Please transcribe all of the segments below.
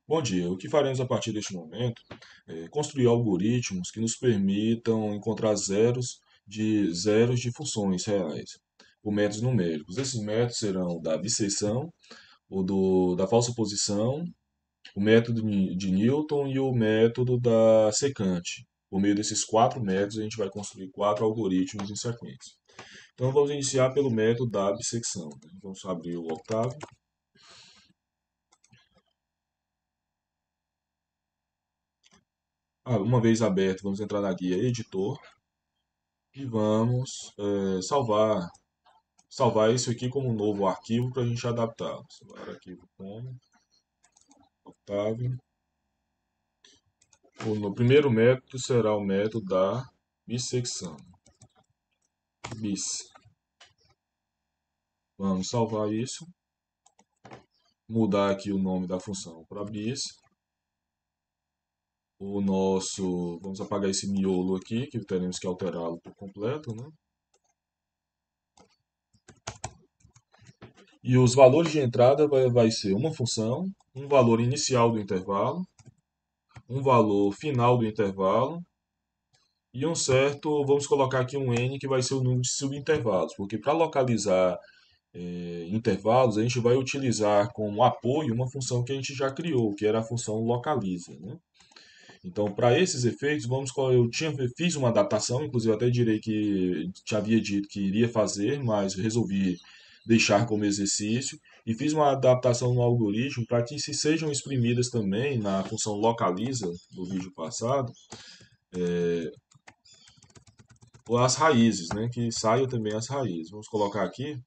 Bom dia. O que faremos a partir deste momento é construir algoritmos que nos permitam encontrar zeros de funções reais por métodos numéricos. Esses métodos serão da bissecção, da falsa posição, o método de Newton e o método da secante. Por meio desses quatro métodos, a gente vai construir quatro algoritmos em sequência. Então, vamos iniciar pelo método da bissecção, né? Vamos abrir o Octave. Uma vez aberto, vamos entrar na guia Editor. E vamos salvar isso aqui como um novo arquivo para a gente adaptar. Salvar arquivo como Octave. No primeiro método será o método da bissecção. Bis. Vamos salvar isso. Mudar aqui o nome da função para bis. Vamos apagar esse miolo aqui, que teremos que alterá-lo por completo, né? E os valores de entrada vai ser uma função, um valor inicial do intervalo, um valor final do intervalo e um certo, vamos colocar aqui um n que vai ser o número de subintervalos, porque para localizar intervalos a gente vai utilizar como apoio uma função que a gente já criou, que era a função localiza, né? Então, para esses efeitos, fiz uma adaptação, inclusive até direi que te havia dito que iria fazer, mas resolvi deixar como exercício e fiz uma adaptação no algoritmo para que se sejam exprimidas também na função localiza do vídeo passado, as raízes, né? Que saiam também as raízes. Vamos colocar aqui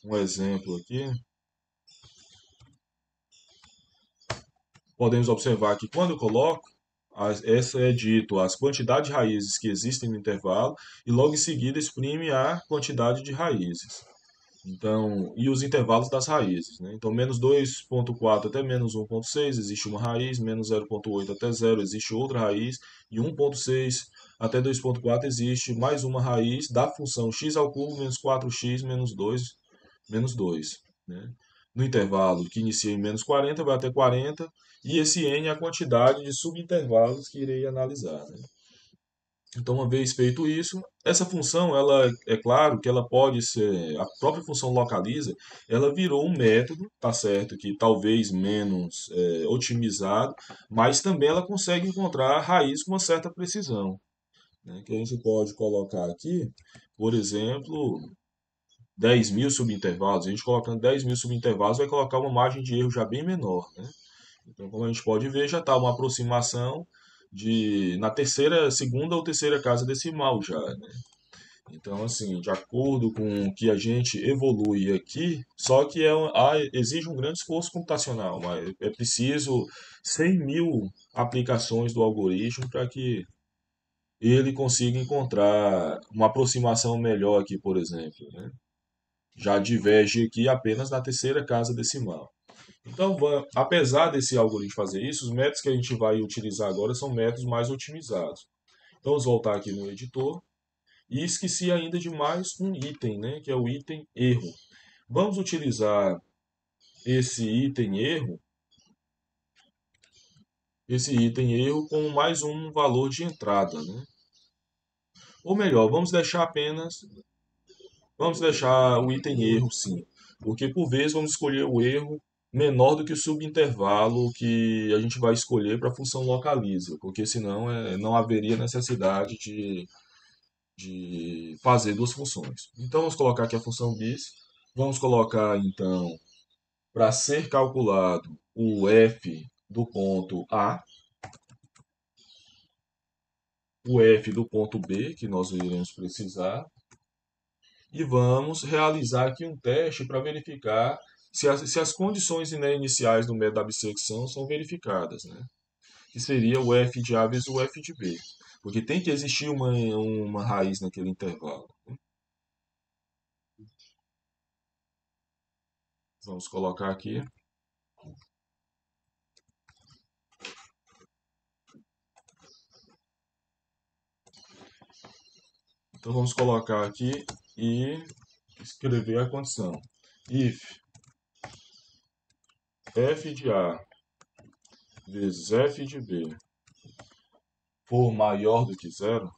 um exemplo aqui. Podemos observar que quando eu coloco, essa é dito as quantidades de raízes que existem no intervalo e logo em seguida exprime a quantidade de raízes. Então, e os intervalos das raízes, né? Então, menos 2,4 até menos 1,6 existe uma raiz, menos 0,8 até zero existe outra raiz, e 1,6 até 2,4 existe mais uma raiz da função x ao cubo menos 4x menos 2, né? No intervalo que inicia em menos 40 vai até 40, e esse n é a quantidade de subintervalos que irei analisar, né? Então, uma vez feito isso, essa função, ela é claro que ela pode ser, a própria função localiza, ela virou um método, tá certo, que talvez menos otimizado, mas também ela consegue encontrar a raiz com uma certa precisão, né? Que a gente pode colocar aqui, por exemplo, 10.000 subintervalos. A gente colocando 10.000 subintervalos vai colocar uma margem de erro já bem menor, né? Então, como a gente pode ver, já está uma aproximação na terceira, segunda ou terceira casa decimal já, né? Então, assim, de acordo com o que a gente evolui aqui, só que exige um grande esforço computacional, mas é preciso 100.000 aplicações do algoritmo para que ele consiga encontrar uma aproximação melhor aqui, por exemplo, né? Já diverge aqui apenas na terceira casa decimal. Então, apesar desse algoritmo fazer isso, os métodos que a gente vai utilizar agora são métodos mais otimizados. Então, vamos voltar aqui no editor. E esqueci ainda de mais um item, né, que é o item erro. Vamos utilizar esse item erro, como mais um valor de entrada, né? Ou melhor, vamos deixar o item erro sim, porque por vezes vamos escolher o erro menor do que o subintervalo que a gente vai escolher para a função localiza, porque senão não haveria necessidade de fazer duas funções. Então vamos colocar aqui a função bis, vamos colocar então para ser calculado o f do ponto A, o f do ponto B, que nós iremos precisar, e vamos realizar aqui um teste para verificar se as condições iniciais do método da bissecção são verificadas, né? Que seria o f de A vezes o f de B, porque tem que existir uma raiz naquele intervalo. Vamos colocar aqui. Então vamos colocar aqui e escrever a condição. If f de A vezes f de b for maior do que zero,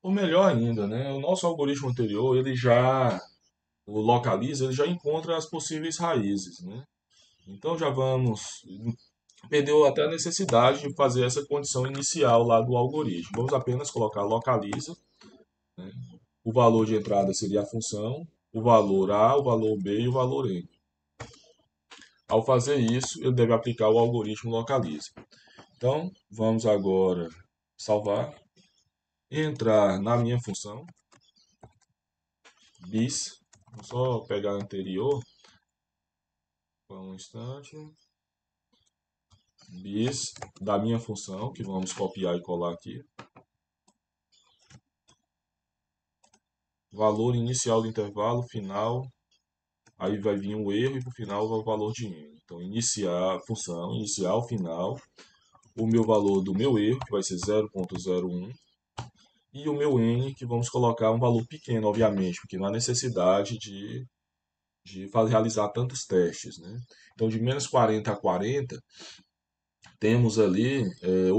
ou melhor ainda, né, o nosso algoritmo anterior, ele já o localiza, ele já encontra as possíveis raízes, né? Então já vamos perdeu até a necessidade de fazer essa condição inicial lá do algoritmo. Vamos apenas colocar localiza, né? O valor de entrada seria a função, o valor A, o valor B e o valor N. Ao fazer isso, ele deve aplicar o algoritmo localiza. Então, vamos agora salvar, entrar na minha função, bis, vou só pegar a anterior, por um instante, bis da minha função, que vamos copiar e colar aqui, valor inicial do intervalo, final, aí vai vir um erro e por final vai o valor de n. Então, iniciar, função, inicial, final, o meu valor do meu erro, que vai ser 0,01, e o meu n, que vamos colocar um valor pequeno, obviamente, porque não há necessidade de realizar tantos testes, né? Então, de menos 40 a 40, temos ali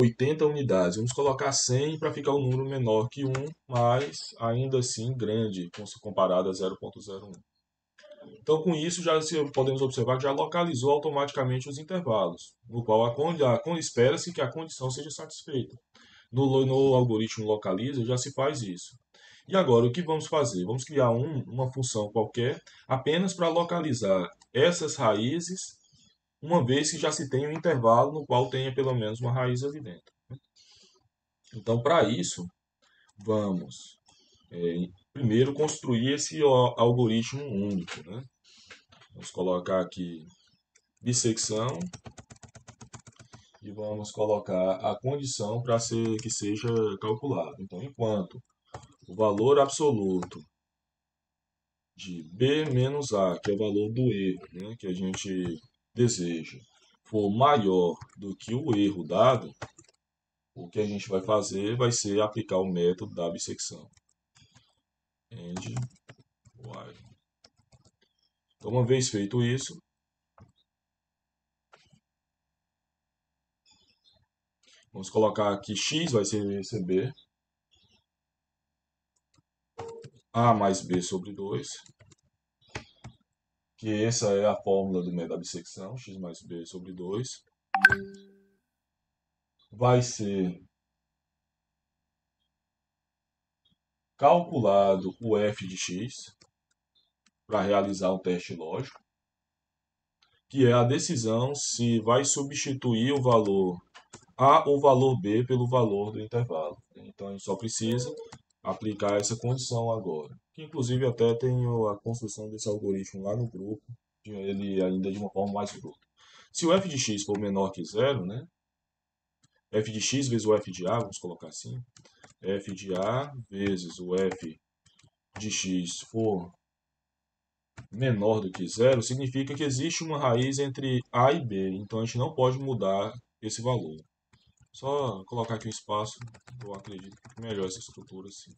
80 unidades. Vamos colocar 100 para ficar um número menor que 1, mas ainda assim grande, comparado a 0,01. Então, com isso, já podemos observar que já localizou automaticamente os intervalos, no qual espera-se que a condição seja satisfeita. No algoritmo localiza já se faz isso. E agora, o que vamos fazer? Vamos criar uma função qualquer apenas para localizar essas raízes, uma vez que já se tem um intervalo no qual tenha pelo menos uma raiz ali dentro. Então, para isso, vamos primeiro construir esse algoritmo único, né? Vamos colocar aqui bissecção e vamos colocar a condição para que seja calculado. Então, enquanto o valor absoluto de B menos A, que é o valor do erro, né, que a gente deseja, for maior do que o erro dado, o que a gente vai fazer vai ser aplicar o método da bissecção. AND while. Então, uma vez feito isso, vamos colocar aqui x vai ser B, A mais B sobre 2, que essa é a fórmula do método da bissecção, x mais B sobre 2, vai ser calculado o f de x para realizar um teste lógico, que é a decisão se vai substituir o valor A ou valor B pelo valor do intervalo. Então a gente só precisa aplicar essa condição agora, que inclusive até tem a construção desse algoritmo lá no grupo, ele ainda de uma forma mais bruta. Se o f de x for menor que zero, né, f de x vezes o f de a, vamos colocar assim, f de a vezes o f de x for menor do que zero, significa que existe uma raiz entre a e b, então a gente não pode mudar esse valor. Só colocar aqui um espaço, eu acredito que melhor essa estrutura assim.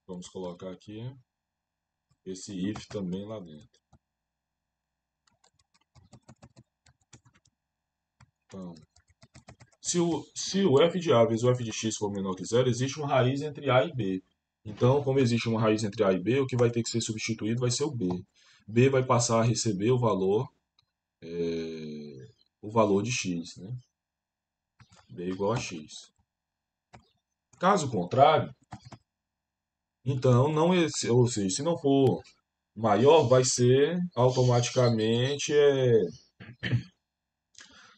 Vamos colocar aqui esse if também lá dentro. Então, se o f de a vezes o f de x for menor que zero, existe uma raiz entre a e b. Então, como existe uma raiz entre a e b, o que vai ter que ser substituído vai ser o b. B vai passar a receber o valor de x, né? B igual a x. Caso contrário, então, não, ou seja, se não for maior, vai ser automaticamente,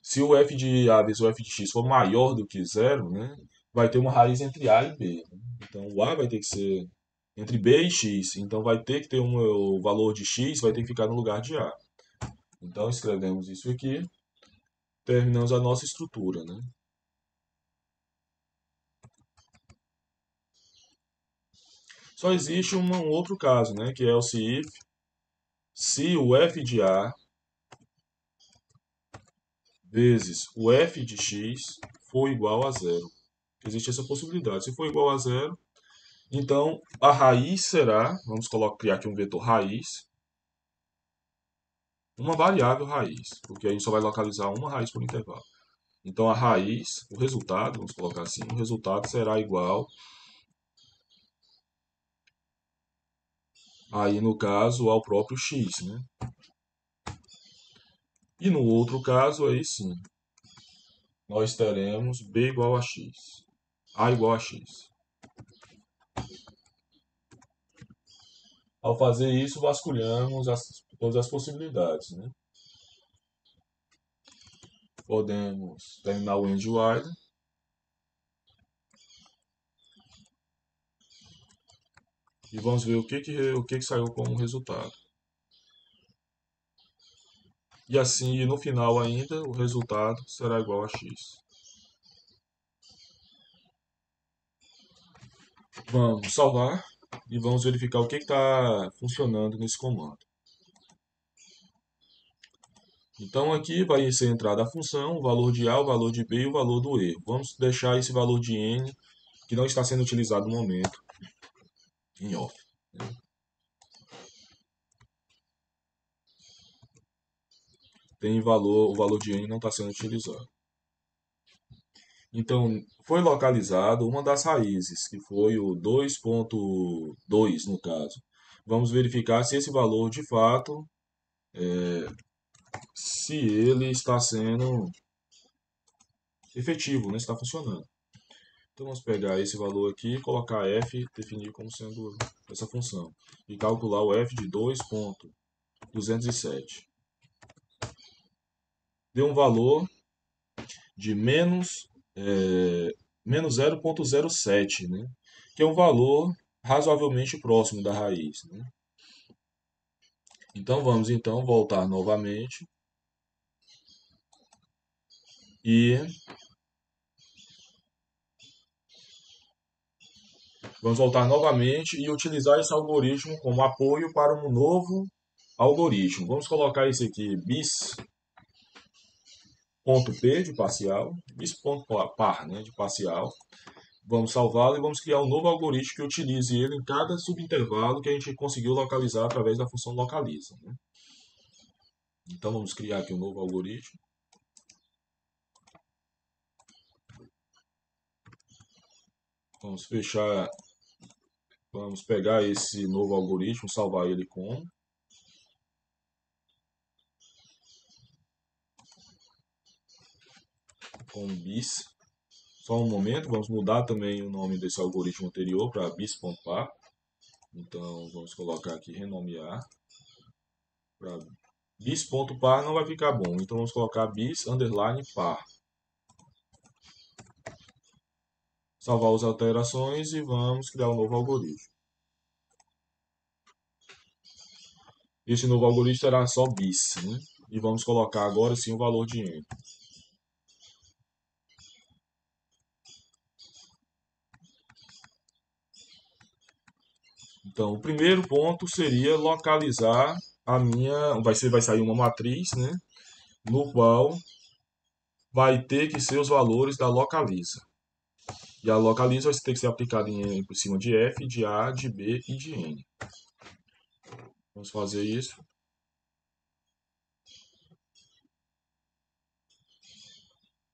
se o f de a vezes o f de x for maior do que zero, né, vai ter uma raiz entre a e b. Né? Então, o a vai ter que ser entre b e x. Então, vai ter que ter o valor de x, vai ter que ficar no lugar de a. Então, escrevemos isso aqui, terminamos a nossa estrutura, né? Só existe um outro caso, né, que é o se o f de a vezes o f de x for igual a zero. Existe essa possibilidade. Se for igual a zero, Então, a raiz será, vamos criar aqui um vetor raiz, uma variável raiz, porque a gente só vai localizar uma raiz por intervalo. Então, a raiz, o resultado, vamos colocar assim, o resultado será igual, aí no caso, ao próprio x, né? E no outro caso, aí sim, nós teremos b igual a x, a igual a x. Ao fazer isso, vasculhamos todas as possibilidades, né? Podemos terminar o end while e vamos ver o que saiu como resultado. E assim, no final ainda, o resultado será igual a x. Vamos salvar e vamos verificar o que está funcionando nesse comando. Então aqui vai ser entrada a função, o valor de A, o valor de B e o valor do erro. Vamos deixar esse valor de N, que não está sendo utilizado no momento, em off. Tem valor, o valor de N não está sendo utilizado. Então, foi localizado uma das raízes, que foi o 2.2 no caso. Vamos verificar se esse valor de fato, se ele está sendo efetivo, né? Está funcionando. Então vamos pegar esse valor aqui, colocar f, definir como sendo essa função. E calcular o f de 2.207. Deu um valor de menos 0.07, né? Que é um valor razoavelmente próximo da raiz, né? Então vamos então voltar novamente e utilizar esse algoritmo como apoio para um novo algoritmo. Vamos colocar esse aqui bis.p de parcial, bis.par, né, de parcial. Vamos salvá-lo e vamos criar um novo algoritmo que utilize ele em cada subintervalo que a gente conseguiu localizar através da função localiza, né? Então vamos criar aqui um novo algoritmo. Vamos fechar, vamos pegar esse novo algoritmo, salvar ele com bis. Só um momento, vamos mudar também o nome desse algoritmo anterior para bis.par. Então vamos colocar aqui renomear para bis.par, não vai ficar bom. Então vamos colocar bis_par. Salvar as alterações e vamos criar um novo algoritmo. Esse novo algoritmo será só bis, né? E vamos colocar agora sim o valor de n. Então, o primeiro ponto seria localizar a minha, vai sair uma matriz, né? No qual vai ter que ser os valores da localiza. E a localiza vai ter que ser aplicada por cima de f, de a, de b e de n. Vamos fazer isso.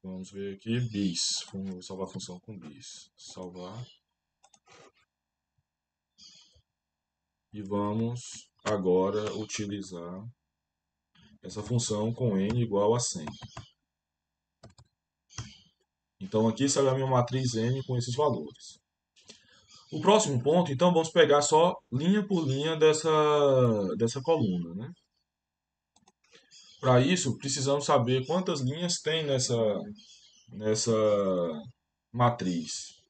Vamos ver aqui, bis. Vamos salvar a função com bis. Salvar. E vamos agora utilizar essa função com n igual a 100. Então aqui será a minha matriz n com esses valores. O próximo ponto, então, vamos pegar só linha por linha dessa coluna, né? Para isso, precisamos saber quantas linhas tem nessa matriz.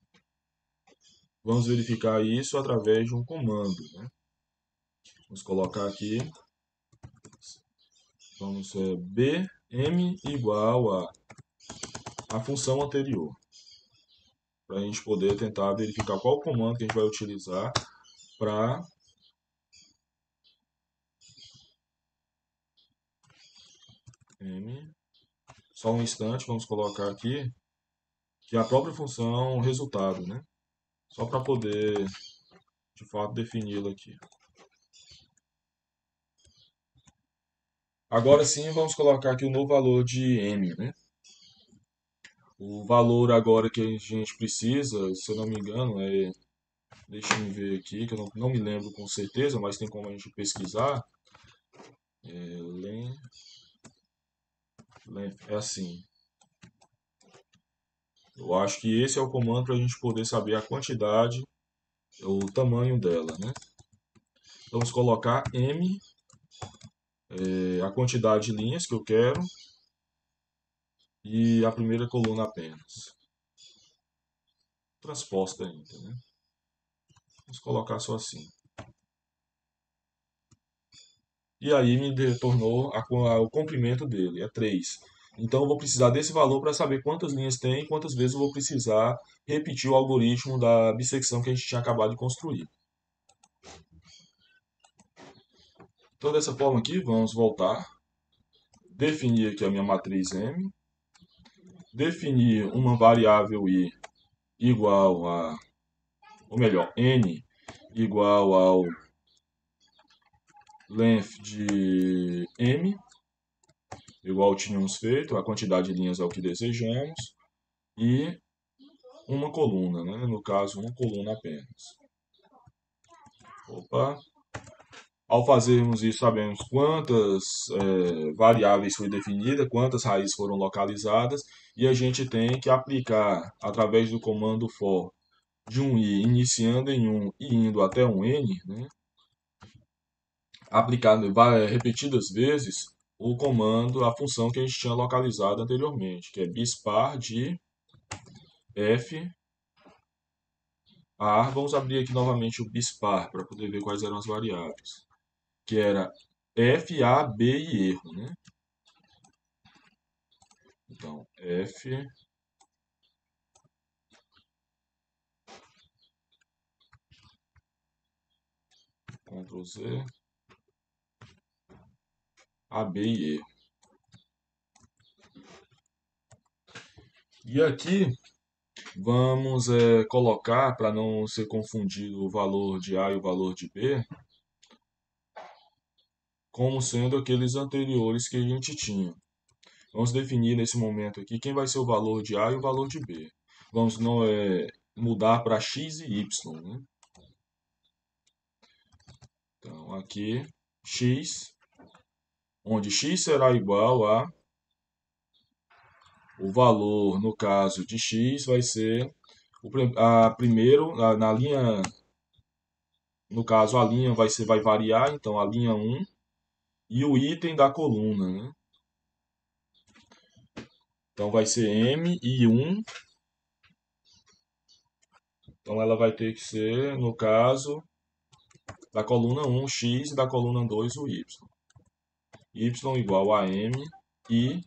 Vamos verificar isso através de um comando, né? Vamos colocar aqui, vamos bm igual a função anterior, para a gente poder tentar verificar qual comando que a gente vai utilizar para m. Só um instante, vamos colocar aqui que é a própria função resultado, né? Só para poder de fato defini-la aqui. Agora sim, vamos colocar aqui o novo valor de m, né? O valor agora que a gente precisa, se eu não me engano, deixa eu ver aqui, que eu não me lembro com certeza, mas tem como a gente pesquisar. É assim. Eu acho que esse é o comando para a gente poder saber a quantidade, o tamanho dela, né? Vamos colocar m, a quantidade de linhas que eu quero, e a primeira coluna apenas. Transposta ainda, né? Vamos colocar só assim. E aí me retornou o comprimento dele, é 3. Então eu vou precisar desse valor para saber quantas linhas tem e quantas vezes eu vou precisar repetir o algoritmo da bissecção que a gente tinha acabado de construir. Então dessa forma aqui, vamos voltar. Definir aqui a minha matriz M. Definir uma variável I igual a, ou melhor, N igual ao length de M, igual tínhamos feito, a quantidade de linhas é o que desejamos, e uma coluna, né? No caso, uma coluna apenas. Opa. Ao fazermos isso, sabemos quantas variáveis foi definida, quantas raízes foram localizadas, e a gente tem que aplicar, através do comando for, de um i iniciando em um e indo até um n, né? Aplicar repetidas vezes o comando, a função que a gente tinha localizado anteriormente, que é bispar de f a. Vamos abrir aqui novamente o bispar para poder ver quais eram as variáveis, que era f, a, b e erro, né? Então, f, Ctrl Z, a, b e erro. E aqui vamos colocar, para não ser confundido o valor de A e o valor de B, como sendo aqueles anteriores que a gente tinha. Vamos definir nesse momento aqui quem vai ser o valor de A e o valor de B. Vamos mudar para x e y, né? Então, aqui, x, onde x será igual a o valor, no caso de x, vai ser primeiro, na linha, no caso a linha vai variar, então a linha 1 e o item da coluna, né? Então vai ser m e 1, então ela vai ter que ser, no caso, da coluna 1 x e da coluna 2 o y. Y igual a m e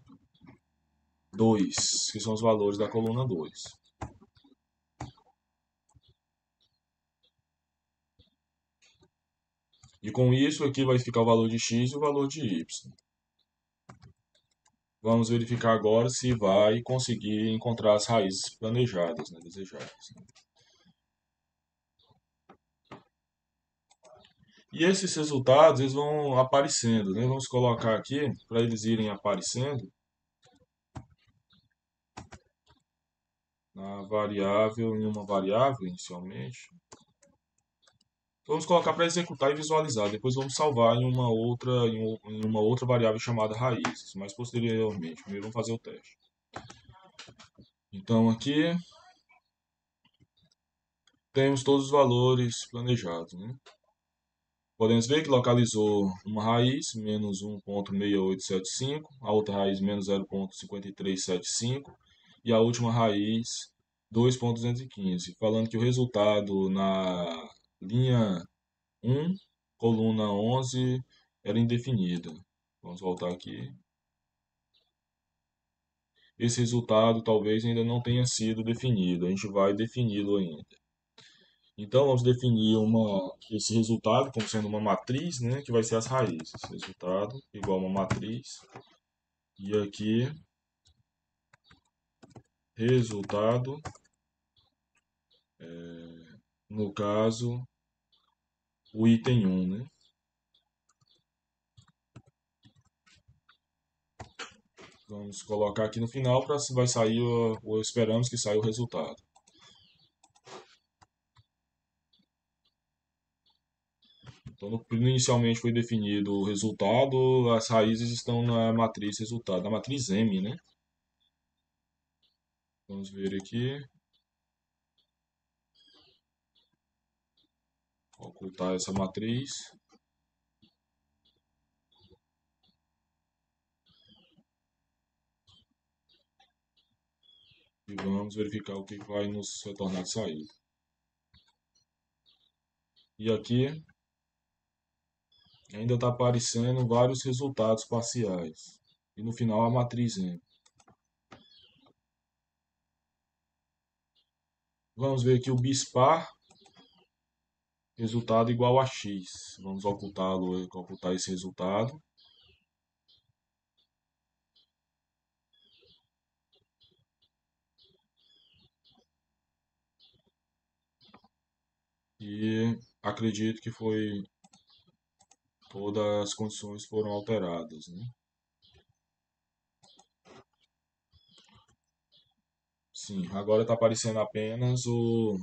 2, que são os valores da coluna 2. E com isso aqui vai ficar o valor de x e o valor de y. Vamos verificar agora se vai conseguir encontrar as raízes planejadas, né, desejadas. E esses resultados eles vão aparecendo, né? Vamos colocar aqui para eles irem aparecendo na variável, em uma variável inicialmente. Vamos colocar para executar e visualizar. Depois vamos salvar em uma outra variável chamada raízes, mais posteriormente. Primeiro vamos fazer o teste. Então aqui temos todos os valores planejados, né? Podemos ver que localizou uma raiz, menos 1,6875, a outra raiz, menos 0,5375, e a última raiz, 2,215, falando que o resultado na linha 1, coluna 11, era indefinido. Vamos voltar aqui. Esse resultado talvez ainda não tenha sido definido, a gente vai defini-lo ainda. Então, vamos definir esse resultado como sendo uma matriz, né, que vai ser as raízes. Resultado igual a uma matriz. E aqui, resultado, no caso, o item 1, né? Vamos colocar aqui no final para vai sair, ou esperamos que saia o resultado. Então, inicialmente foi definido o resultado, as raízes estão na matriz resultado, na matriz M, né? Vamos ver aqui, ocultar essa matriz e vamos verificar o que vai nos retornar de saída. E aqui ainda está aparecendo vários resultados parciais. E no final a matriz M. Vamos ver aqui o BISPAR, resultado igual a X. Vamos ocultá-lo, ocultar esse resultado. E acredito que foi todas as condições foram alteradas, né? Sim, agora está aparecendo apenas o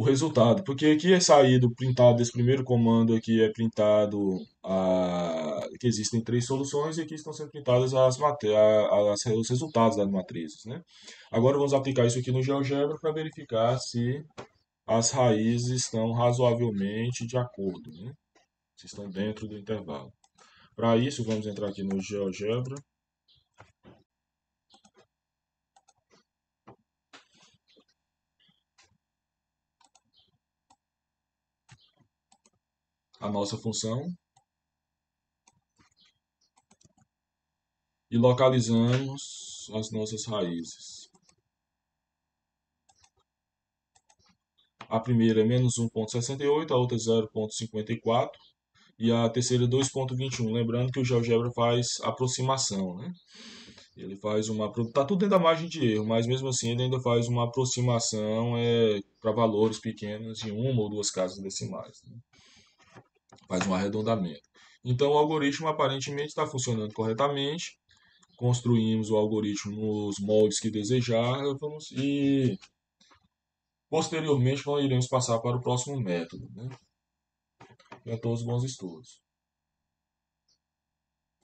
resultado, porque aqui é saído printado desse primeiro comando aqui é printado que existem três soluções e aqui estão sendo printadas os resultados das matrizes, né? Agora vamos aplicar isso aqui no GeoGebra para verificar se as raízes estão razoavelmente de acordo, né? Se estão dentro do intervalo. Para isso, vamos entrar aqui no GeoGebra. A nossa função e localizamos as nossas raízes. A primeira é menos 1,68, a outra é 0,54 e a terceira é 2,21. Lembrando que o GeoGebra faz aproximação, né? Ele faz uma. Está tudo dentro da margem de erro, mas mesmo assim ele ainda faz uma aproximação para valores pequenos de uma ou duas casas decimais, né? Faz um arredondamento. Então o algoritmo aparentemente está funcionando corretamente. Construímos o algoritmo nos moldes que desejávamos e posteriormente nós iremos passar para o próximo método, né? E a todos bons estudos.